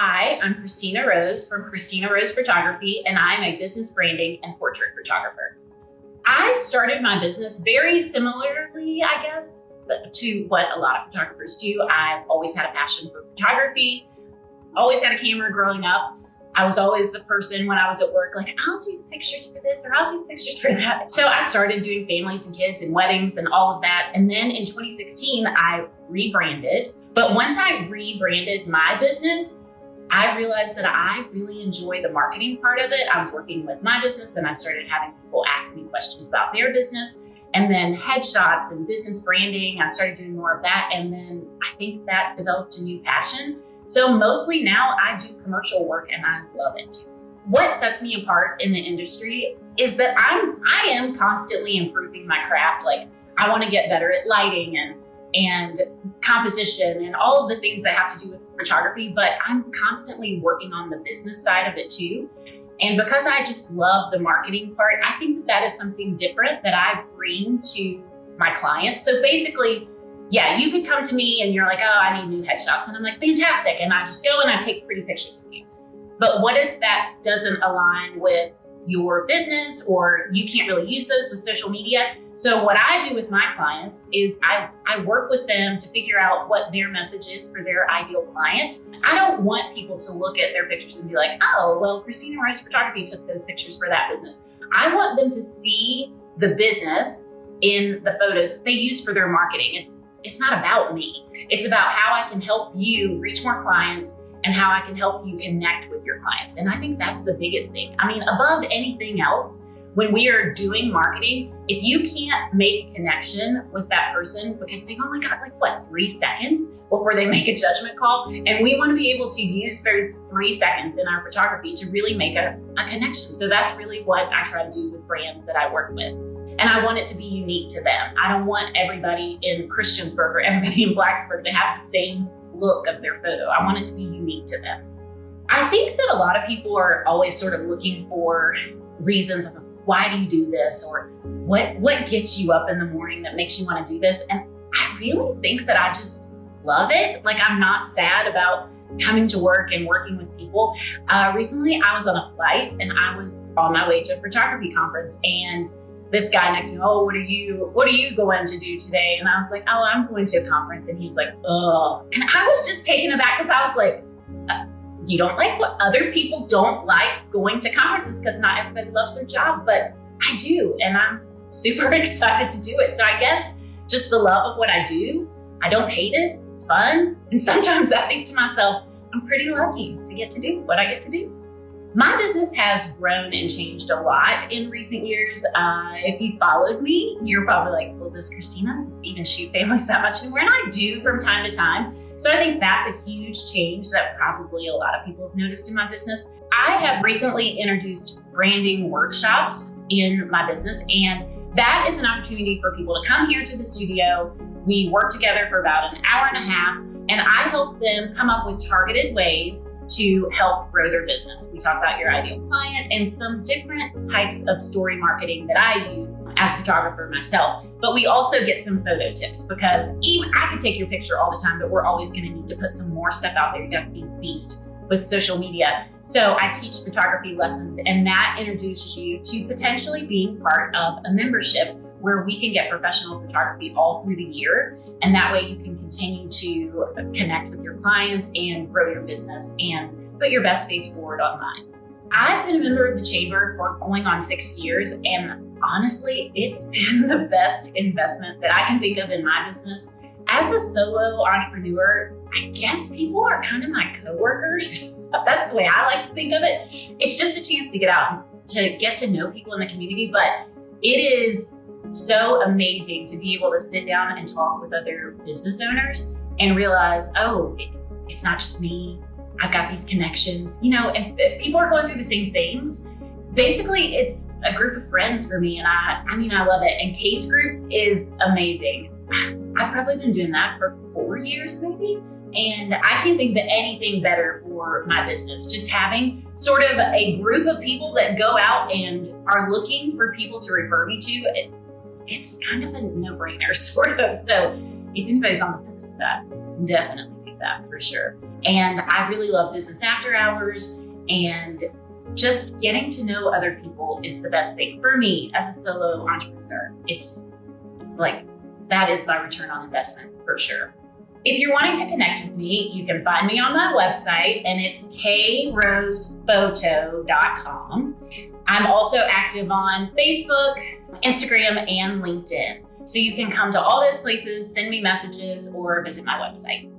Hi, I'm Kristina Rose from Kristina Rose Photography, and I'm a business branding and portrait photographer. I started my business very similarly, I guess, to what a lot of photographers do. I've always had a passion for photography, always had a camera growing up. I was always the person when I was at work, like, I'll do pictures for this or I'll do pictures for that. So I started doing families and kids and weddings and all of that. And then in 2016, I rebranded. But once I rebranded my business, I realized that I really enjoy the marketing part of it. I was working with my business and I started having people ask me questions about their business, and then headshots and business branding. I started doing more of that. And then I think that developed a new passion. So mostly now I do commercial work and I love it. What sets me apart in the industry is that I am constantly improving my craft. Like, I want to get better at lighting and composition and all of the things that have to do with photography, but I'm constantly working on the business side of it too. And because I just love the marketing part, I think that that is something different that I bring to my clients. So basically, yeah, you could come to me and you're like, oh, I need new headshots. And I'm like, fantastic. And I just go and I take pretty pictures of you. But what if that doesn't align with your business, or you can't really use those with social media? So what I do with my clients is I work with them to figure out what their message is for their ideal client. I don't want people to look at their pictures and be like, oh, well, Kristina Rose Photography took those pictures for that business. I want them to see the business in the photos they use for their marketing. It's not about me. It's about how I can help you reach more clients and how I can help you connect with your clients. And I think that's the biggest thing. I mean, above anything else, when we are doing marketing, if you can't make a connection with that person because they've only got 3 seconds before they make a judgment call, and we want to be able to use those 3 seconds in our photography to really make a connection. So that's really what I try to do with brands that I work with. And I want it to be unique to them. I don't want everybody in Christiansburg or everybody in Blacksburg to have the same look of their photo. I want it to be unique to them. I think that a lot of people are always sort of looking for reasons of why do you do this, or what gets you up in the morning that makes you want to do this. And I really think that I just love it. Like, I'm not sad about coming to work and working with people. Recently I was on a flight and I was on my way to a photography conference, and this guy next to me, oh, what are you going to do today? And I was like, oh, I'm going to a conference. And he's like, oh. And I was just taken aback because I was like, you don't like what other people don't like going to conferences, because not everybody loves their job, but I do. And I'm super excited to do it. So I guess just the love of what I do, I don't hate it. It's fun. And sometimes I think to myself, I'm pretty lucky to get to do what I get to do. My business has grown and changed a lot in recent years. If you followed me, you're probably like, well, does Kristina even shoot families that much anymore? And I do from time to time. So I think that's a huge change that probably a lot of people have noticed in my business. I have recently introduced branding workshops in my business, and that is an opportunity for people to come here to the studio. We work together for about an hour and a half, and I help them come up with targeted ways to help grow their business. We talk about your ideal client and some different types of story marketing that I use as a photographer myself. But we also get some photo tips, because even I could take your picture all the time, but we're always going to need to put some more stuff out there. You got to be a beast with social media. So I teach photography lessons, and that introduces you to potentially being part of a membership where we can get professional photography all through the year. And that way you can continue to connect with your clients and grow your business and put your best face forward online. I've been a member of the Chamber for going on 6 years, and honestly, it's been the best investment that I can think of in my business. As a solo entrepreneur, I guess people are kind of my coworkers. That's the way I like to think of it. It's just a chance to get out, to get to know people in the community, but it is so amazing to be able to sit down and talk with other business owners and realize, oh, it's not just me. I've got these connections, and people are going through the same things. Basically, it's a group of friends for me, and I love it. And Case Group is amazing. I've probably been doing that for 4 years maybe, and I can't think of anything better for my business. Just having sort of a group of people that go out and are looking for people to refer me to, it's kind of a no-brainer, sort of. So if anybody's on the fence with that, definitely. that for sure. And I really love business after hours, and just getting to know other people is the best thing for me as a solo entrepreneur. It's like, that is my return on investment for sure. If you're wanting to connect with me, you can find me on my website, and it's krosephoto.com. I'm also active on Facebook, Instagram, and LinkedIn. So you can come to all those places, send me messages, or visit my website.